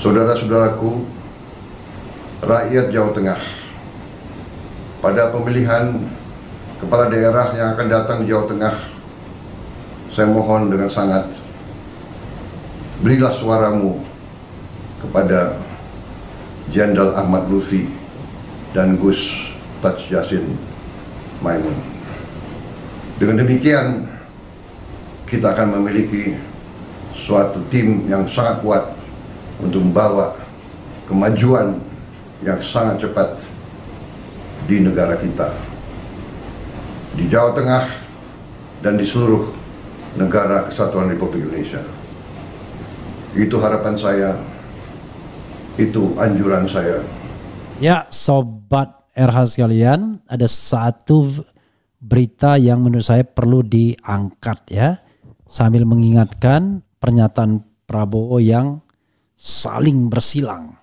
Saudara-saudaraku, rakyat Jawa Tengah, pada pemilihan kepala daerah yang akan datang di Jawa Tengah, saya mohon dengan sangat, berilah suaramu kepada Jenderal Ahmad Lutfi dan Gus Taj Yassin Maimun. Dengan demikian, kita akan memiliki suatu tim yang sangat kuat untuk membawa kemajuan yang sangat cepat di negara kita, di Jawa Tengah dan di seluruh negara Kesatuan Republik Indonesia. Itu harapan saya, itu anjuran saya. Ya, sobat RH sekalian, ada satu berita yang menurut saya perlu diangkat ya, sambil mengingatkan pernyataan Prabowo yang saling bersilang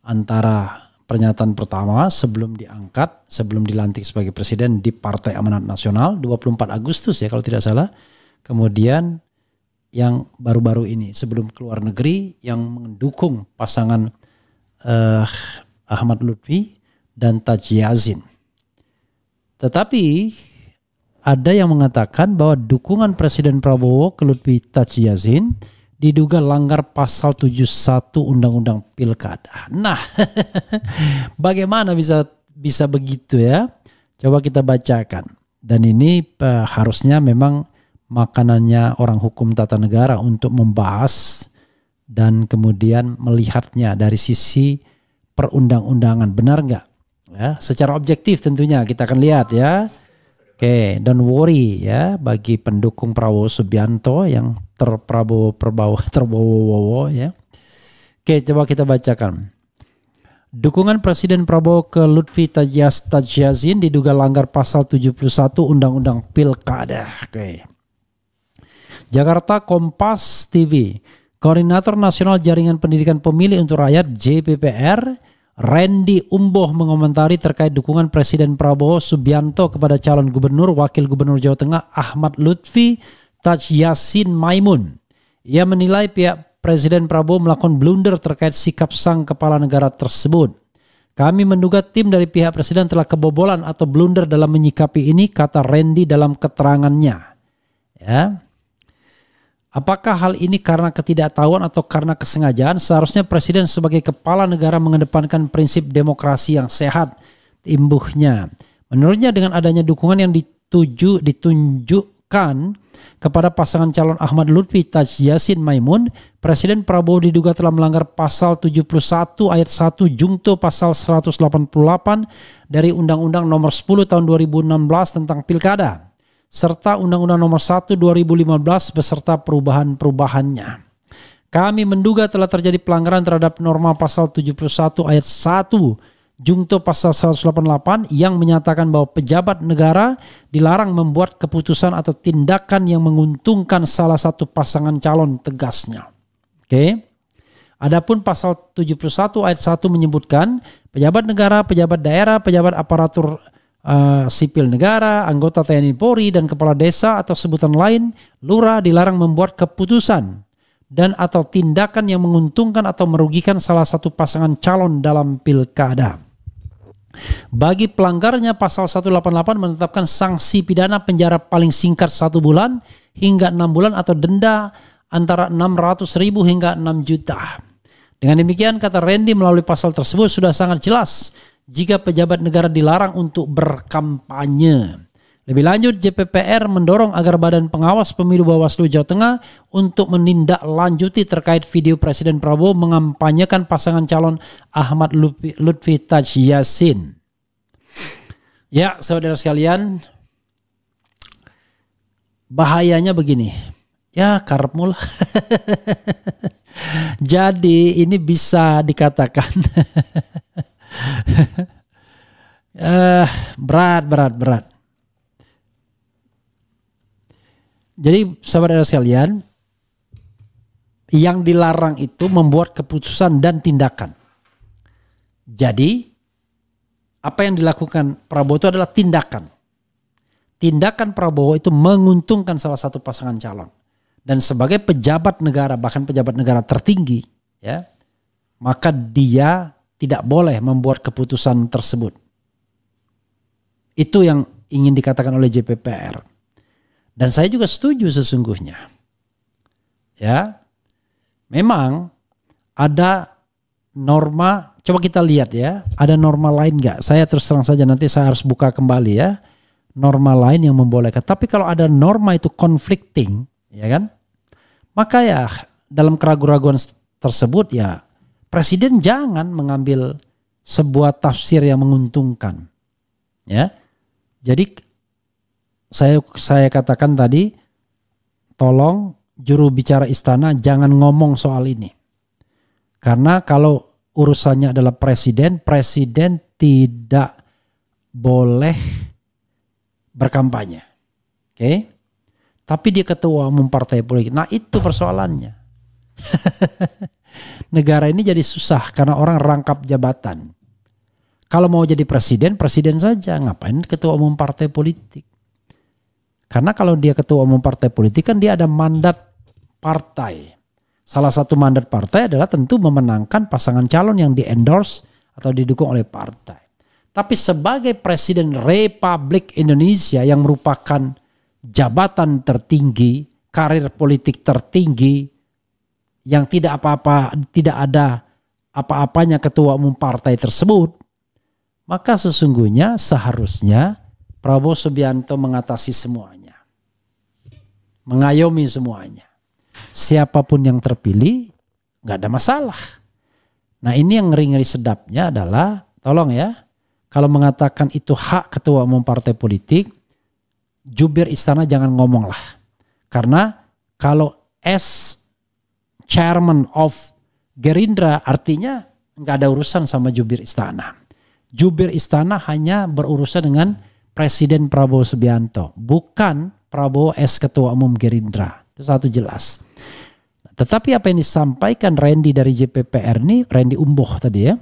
antara pernyataan pertama sebelum diangkat, sebelum dilantik sebagai presiden di Partai Amanat Nasional 24 Agustus ya kalau tidak salah. Kemudian yang baru-baru ini sebelum keluar negeri yang mendukung pasangan Ahmad Lutfi dan Taj Yassin. Tetapi ada yang mengatakan bahwa dukungan Presiden Prabowo ke Lutfi Taj Yassin diduga langgar pasal 71 Undang-Undang Pilkada. Nah, bagaimana bisa begitu ya? Coba kita bacakan. Dan ini harusnya memang makanannya orang hukum tata negara untuk membahas dan kemudian melihatnya dari sisi perundang-undangan. Benar nggak? Ya, secara objektif tentunya kita akan lihat ya. Oke, don't worry ya bagi pendukung Prabowo Subianto yang terbawa ya. Oke, coba kita bacakan. Dukungan Presiden Prabowo ke Lutfi Taj Yassin diduga langgar pasal 71 Undang-Undang Pilkada. Oke. Jakarta, Kompas TV. Koordinator Nasional Jaringan Pendidikan Pemilih untuk Rakyat JPPR Randy Umboh mengomentari terkait dukungan Presiden Prabowo Subianto kepada calon gubernur wakil gubernur Jawa Tengah Ahmad Lutfi Taj Yassin Maimun. Ia menilai pihak Presiden Prabowo melakukan blunder terkait sikap sang kepala negara tersebut. Kami menduga tim dari pihak Presiden telah kebobolan atau blunder dalam menyikapi ini, kata Randy dalam keterangannya. Ya. Apakah hal ini karena ketidaktahuan atau karena kesengajaan? Seharusnya Presiden sebagai kepala negara mengedepankan prinsip demokrasi yang sehat, imbuhnya. Menurutnya dengan adanya dukungan yang ditunjukkan kepada pasangan calon Ahmad Lutfi Taj Yassin Maimun, Presiden Prabowo diduga telah melanggar pasal 71 ayat 1 jungto pasal 188 dari Undang-Undang Nomor 10 Tahun 2016 tentang Pilkada, serta Undang-Undang Nomor 1 2015 beserta perubahan-perubahannya. Kami menduga telah terjadi pelanggaran terhadap norma pasal 71 ayat 1 jungto pasal 188 yang menyatakan bahwa pejabat negara dilarang membuat keputusan atau tindakan yang menguntungkan salah satu pasangan calon, tegasnya. Oke. Adapun pasal 71 ayat 1 menyebutkan pejabat negara, pejabat daerah, pejabat aparatur sipil negara, anggota TNI Polri, dan kepala desa atau sebutan lain, lurah, dilarang membuat keputusan dan atau tindakan yang menguntungkan atau merugikan salah satu pasangan calon dalam pilkada. Bagi pelanggarnya, pasal 188 menetapkan sanksi pidana penjara paling singkat 1 bulan hingga 6 bulan atau denda antara 600.000 hingga 6 juta. Dengan demikian, kata Randy, melalui pasal tersebut sudah sangat jelas jika pejabat negara dilarang untuk berkampanye. Lebih lanjut, JPPR mendorong agar Badan Pengawas Pemilu Bawaslu Jawa Tengah untuk menindaklanjuti terkait video Presiden Prabowo mengampanyekan pasangan calon Ahmad Lutfi Taj Yassin. Ya, saudara sekalian, bahayanya begini. Ya, karepmu lah. Jadi ini bisa dikatakan berat. Jadi sahabat sekalian, yang dilarang itu membuat keputusan dan tindakan. Jadi apa yang dilakukan Prabowo itu adalah tindakan. Tindakan Prabowo itu menguntungkan salah satu pasangan calon. Dan sebagai pejabat negara, bahkan pejabat negara tertinggi, ya, maka dia tidak boleh membuat keputusan tersebut. Itu yang ingin dikatakan oleh JPPR. Dan saya juga setuju sesungguhnya. Ya, memang ada norma, coba kita lihat ya, ada norma lain nggak? Saya terus terang saja, nanti saya harus buka kembali ya, norma lain yang membolehkan. Tapi kalau ada norma itu conflicting, ya kan, maka ya dalam keraguan-keraguan tersebut ya presiden jangan mengambil sebuah tafsir yang menguntungkan. Ya, jadi saya katakan tadi, tolong juru bicara istana jangan ngomong soal ini. Karena kalau urusannya adalah presiden, presiden tidak boleh berkampanye. Oke? Tapi dia ketua umum partai politik. Nah, itu persoalannya. Negara ini jadi susah karena orang rangkap jabatan. Kalau mau jadi presiden, presiden saja. Ngapain ketua umum partai politik? Karena kalau dia ketua umum partai politik kan dia ada mandat partai. Salah satu mandat partai adalah tentu memenangkan pasangan calon yang di-endorse atau didukung oleh partai. Tapi sebagai Presiden Republik Indonesia yang merupakan jabatan tertinggi, karir politik tertinggi, yang tidak ada apa-apanya ketua umum partai tersebut, maka sesungguhnya seharusnya Prabowo Subianto mengatasi semuanya. Mengayomi semuanya. Siapapun yang terpilih gak ada masalah. Nah, ini yang ngeri-ngeri sedapnya adalah, tolong ya, kalau mengatakan itu hak ketua umum partai politik, jubir istana jangan ngomong lah. Karena kalau as chairman of Gerindra artinya gak ada urusan sama jubir istana. Jubir istana hanya berurusan dengan Presiden Prabowo Subianto, bukan Prabowo as ketua umum Gerindra. Itu satu jelas. Tetapi apa yang disampaikan Randy dari JPPR ini, Randy Umboh tadi ya,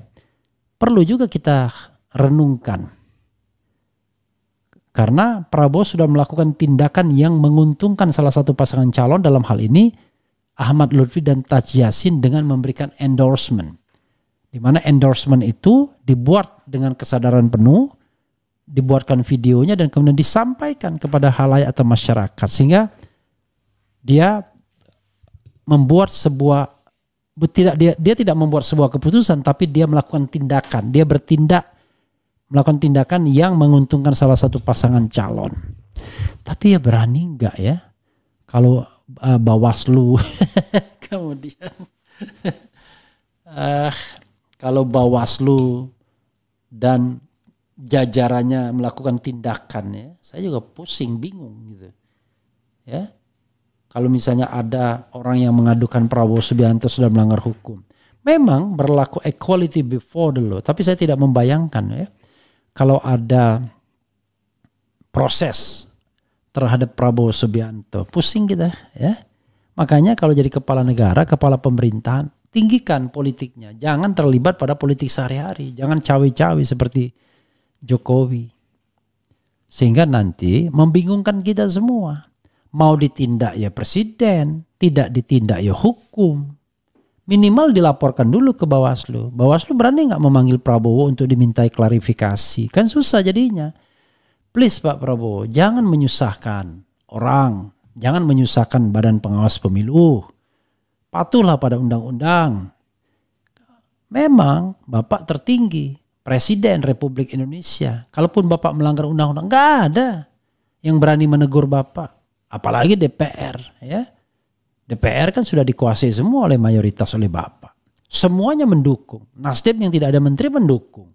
perlu juga kita renungkan. Karena Prabowo sudah melakukan tindakan yang menguntungkan salah satu pasangan calon, dalam hal ini Ahmad Lutfi dan Taj Yassin, dengan memberikan endorsement. Di mana endorsement itu dibuat dengan kesadaran penuh, dibuatkan videonya dan kemudian disampaikan kepada halayak atau masyarakat, sehingga dia membuat sebuah dia tidak membuat sebuah keputusan, tapi dia melakukan tindakan. Dia melakukan tindakan yang menguntungkan salah satu pasangan calon. Tapi ya berani enggak ya kalau Bawaslu kemudian kalau Bawaslu dan jajarannya melakukan tindakan ya, saya juga pusing, bingung gitu. Ya. Kalau misalnya ada orang yang mengadukan Prabowo Subianto sudah melanggar hukum. Memang berlaku equality before the law. Tapi saya tidak membayangkan ya, kalau ada proses terhadap Prabowo Subianto. Pusing kita ya. Makanya kalau jadi kepala negara, kepala pemerintahan, tinggikan politiknya. Jangan terlibat pada politik sehari-hari. Jangan cawe-cawe seperti Jokowi. Sehingga nanti membingungkan kita semua. Mau ditindak ya presiden, tidak ditindak ya hukum. Minimal dilaporkan dulu ke Bawaslu. Bawaslu berani nggak memanggil Prabowo untuk dimintai klarifikasi? Kan susah jadinya. Please Pak Prabowo, jangan menyusahkan orang. Jangan menyusahkan Badan Pengawas Pemilu. Patuhlah pada undang-undang. Memang Bapak tertinggi, Presiden Republik Indonesia. Kalaupun Bapak melanggar undang-undang, nggak ada yang berani menegur Bapak. Apalagi DPR ya. DPR kan sudah dikuasai semua oleh mayoritas oleh Bapak. Semuanya mendukung. Nasdem yang tidak ada menteri mendukung.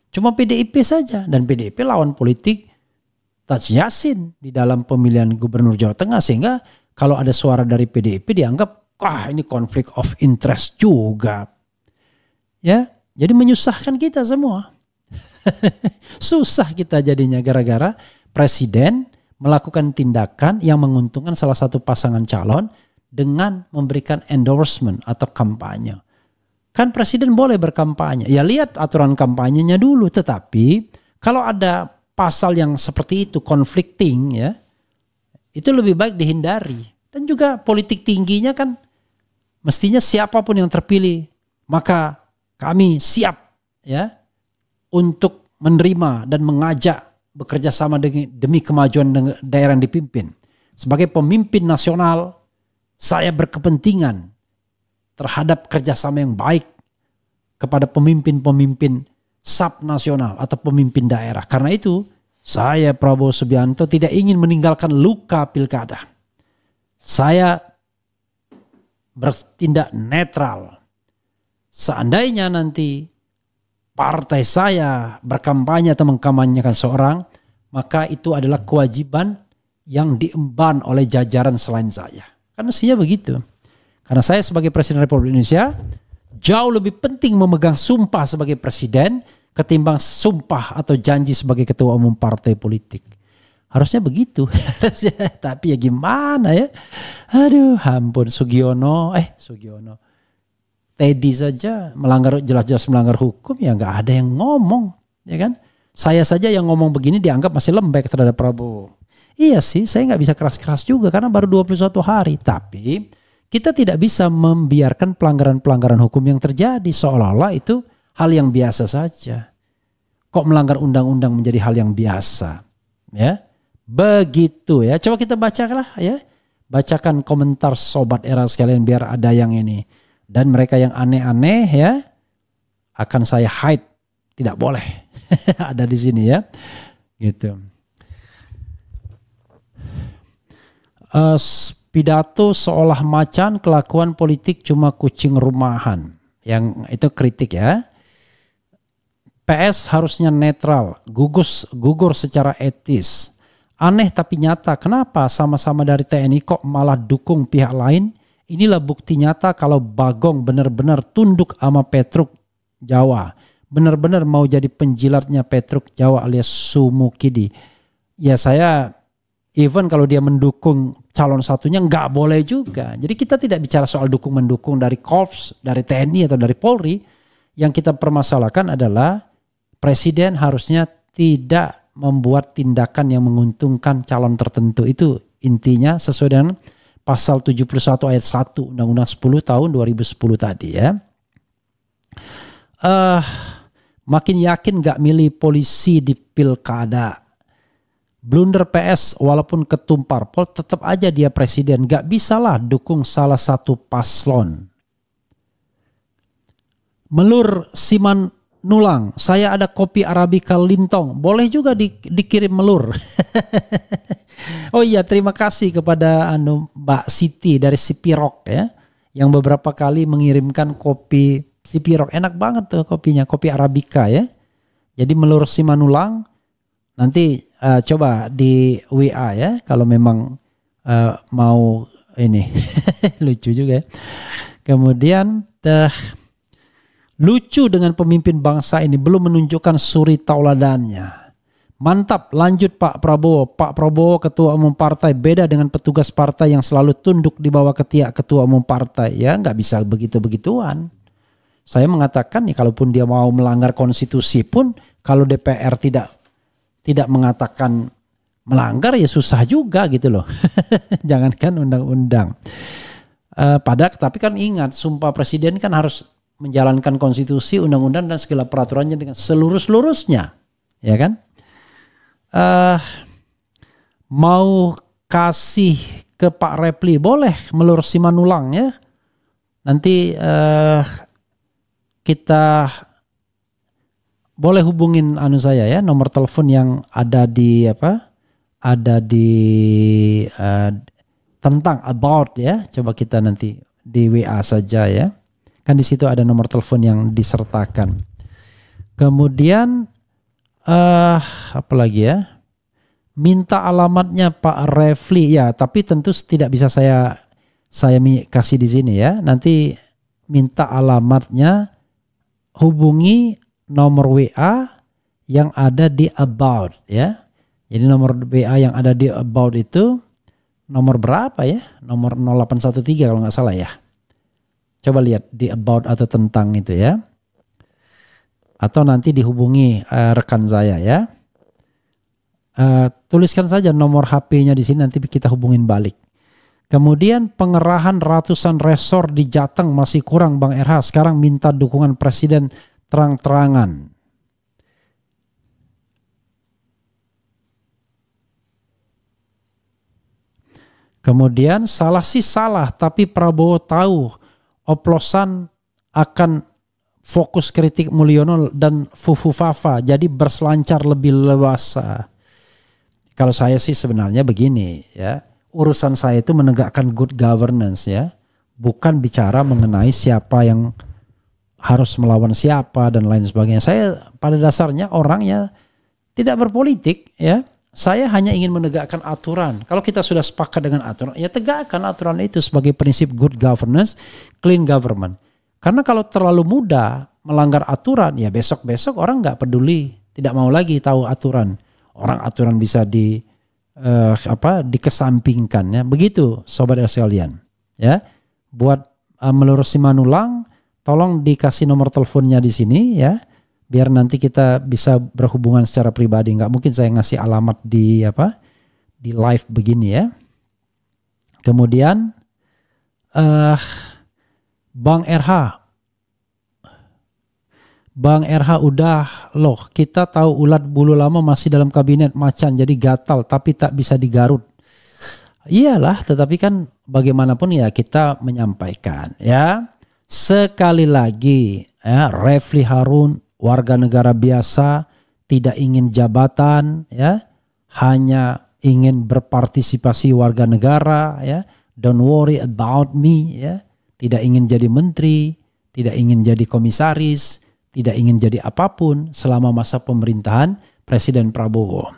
Cuma PDIP saja. Dan PDIP lawan politik Taj Yassin di dalam pemilihan gubernur Jawa Tengah. Sehingga kalau ada suara dari PDIP dianggap, wah ini konflik of interest juga. Ya, jadi menyusahkan kita semua. Susah kita jadinya gara-gara presiden melakukan tindakan yang menguntungkan salah satu pasangan calon dengan memberikan endorsement atau kampanye. Kan presiden boleh berkampanye. Ya lihat aturan kampanyenya dulu. Tetapi kalau ada pasal yang seperti itu conflicting ya, itu lebih baik dihindari. Dan juga politik tingginya kan mestinya siapapun yang terpilih maka kami siap ya untuk menerima dan mengajak bekerja sama demi kemajuan daerah yang dipimpin. Sebagai pemimpin nasional, saya berkepentingan terhadap kerjasama yang baik kepada pemimpin-pemimpin subnasional atau pemimpin daerah. Karena itu, saya Prabowo Subianto tidak ingin meninggalkan luka pilkada. Saya bertindak netral. Seandainya nanti partai saya berkampanye atau mengkampanyekan seorang, maka itu adalah kewajiban yang diemban oleh jajaran selain saya. Kan mestinya begitu. Karena saya sebagai Presiden Republik Indonesia jauh lebih penting memegang sumpah sebagai presiden ketimbang sumpah atau janji sebagai ketua umum partai politik. Harusnya begitu. Tapi ya gimana ya? Aduh, ampun Sugiono. Teddy saja jelas-jelas melanggar hukum, ya nggak ada yang ngomong, ya kan? Saya saja yang ngomong begini dianggap masih lembek terhadap Prabowo. Iya sih, saya nggak bisa keras-keras juga karena baru 21 hari. Tapi kita tidak bisa membiarkan pelanggaran-pelanggaran hukum yang terjadi seolah-olah itu hal yang biasa saja. Kok melanggar undang-undang menjadi hal yang biasa? Ya, begitu ya. Coba kita bacakanlah ya, bacakan komentar sobat era sekalian biar ada yang ini. Dan mereka yang aneh-aneh ya akan saya hide, tidak boleh ada di sini ya, gitu. Pidato seolah macan, kelakuan politik cuma kucing rumahan. Yang itu kritik ya. PS harusnya netral, gugur secara etis. Aneh tapi nyata, kenapa sama-sama dari TNI kok malah dukung pihak lain? Inilah bukti nyata kalau Bagong benar-benar tunduk sama Petruk Jawa. Benar-benar mau jadi penjilatnya Petruk Jawa alias Sumukidi. Ya saya even kalau dia mendukung calon satunya nggak boleh juga. Jadi kita tidak bicara soal dukung-mendukung dari Korps, dari TNI atau dari Polri. Yang kita permasalahkan adalah presiden harusnya tidak membuat tindakan yang menguntungkan calon tertentu. Itu intinya sesuai dengan Pasal 71 ayat 1 Undang-Undang 10 tahun 2010 tadi ya. Makin yakin gak milih polisi di pilkada. Blunder PS walaupun ketum parpol tetap aja dia presiden. Gak bisalah dukung salah satu paslon. Melur Siman Nulang, saya ada kopi Arabica Lintong. Boleh juga dikirim melur. Oh iya, terima kasih kepada Mbak Siti dari Sipirok ya, yang beberapa kali mengirimkan kopi Sipirok. Enak banget tuh kopinya, kopi Arabica ya. Jadi melur Simanulang nanti coba di WA ya kalau memang mau ini. Lucu juga ya. Kemudian lucu dengan pemimpin bangsa ini belum menunjukkan suri tauladannya. Mantap, lanjut Pak Prabowo. Pak Prabowo ketua umum partai, beda dengan petugas partai yang selalu tunduk di bawah ketiak ketua umum partai. Ya nggak bisa begitu-begituan. Saya mengatakan nih, kalaupun dia mau melanggar konstitusi pun, kalau DPR tidak mengatakan melanggar ya susah juga gitu loh. Jangankan undang-undang. Tapi kan ingat, sumpah presiden kan harus menjalankan konstitusi, undang-undang dan segala peraturannya dengan seluruh-seluruhnya, ya kan? Mau kasih ke Pak Repli boleh, melur Simanulang ya. Nanti kita boleh hubungin saya ya, nomor telepon yang ada di tentang about ya. Coba kita nanti di WA saja ya. Kan di situ ada nomor telepon yang disertakan. Kemudian apa lagi ya? Minta alamatnya Pak Refli ya, tapi tentu tidak bisa saya kasih di sini ya. Nanti minta alamatnya, hubungi nomor WA yang ada di about ya. Jadi nomor WA yang ada di about itu nomor berapa ya? Nomor 0813 kalau nggak salah ya. Coba lihat di about atau tentang itu ya. Atau nanti dihubungi rekan saya ya. Tuliskan saja nomor HP-nya di sini, nanti kita hubungin balik. Kemudian pengerahan ratusan resor di Jateng masih kurang Bang RH. Sekarang minta dukungan Presiden terang-terangan. Kemudian salah sih salah, tapi Prabowo tahu oplosan akan fokus kritik Mulyono dan Fufu-Fafa, jadi berselancar lebih leluasa. Kalau saya sih sebenarnya begini ya, urusan saya itu menegakkan good governance ya, bukan bicara mengenai siapa yang harus melawan siapa dan lain sebagainya. Saya pada dasarnya orangnya tidak berpolitik ya. Saya hanya ingin menegakkan aturan. Kalau kita sudah sepakat dengan aturan, ya tegakkan aturan itu sebagai prinsip good governance, clean government. Karena kalau terlalu mudah melanggar aturan, ya besok-besok orang nggak peduli, tidak mau lagi tahu aturan. Orang aturan bisa dikesampingkan ya. Begitu sobat sekalian. Ya, buat melurusi Manulang, tolong dikasih nomor teleponnya di sini ya. Biar nanti kita bisa berhubungan secara pribadi. Nggak mungkin saya ngasih alamat di live begini ya. Kemudian Bang RH udah loh, kita tahu ulat bulu lama masih dalam kabinet macan jadi gatal tapi tak bisa digarut. Iyalah, tetapi kan bagaimanapun ya kita menyampaikan ya. Sekali lagi ya, Refli Harun warga negara biasa, tidak ingin jabatan ya, hanya ingin berpartisipasi warga negara ya. Don't worry about me ya. Tidak ingin jadi menteri, tidak ingin jadi komisaris, tidak ingin jadi apapun selama masa pemerintahan Presiden Prabowo.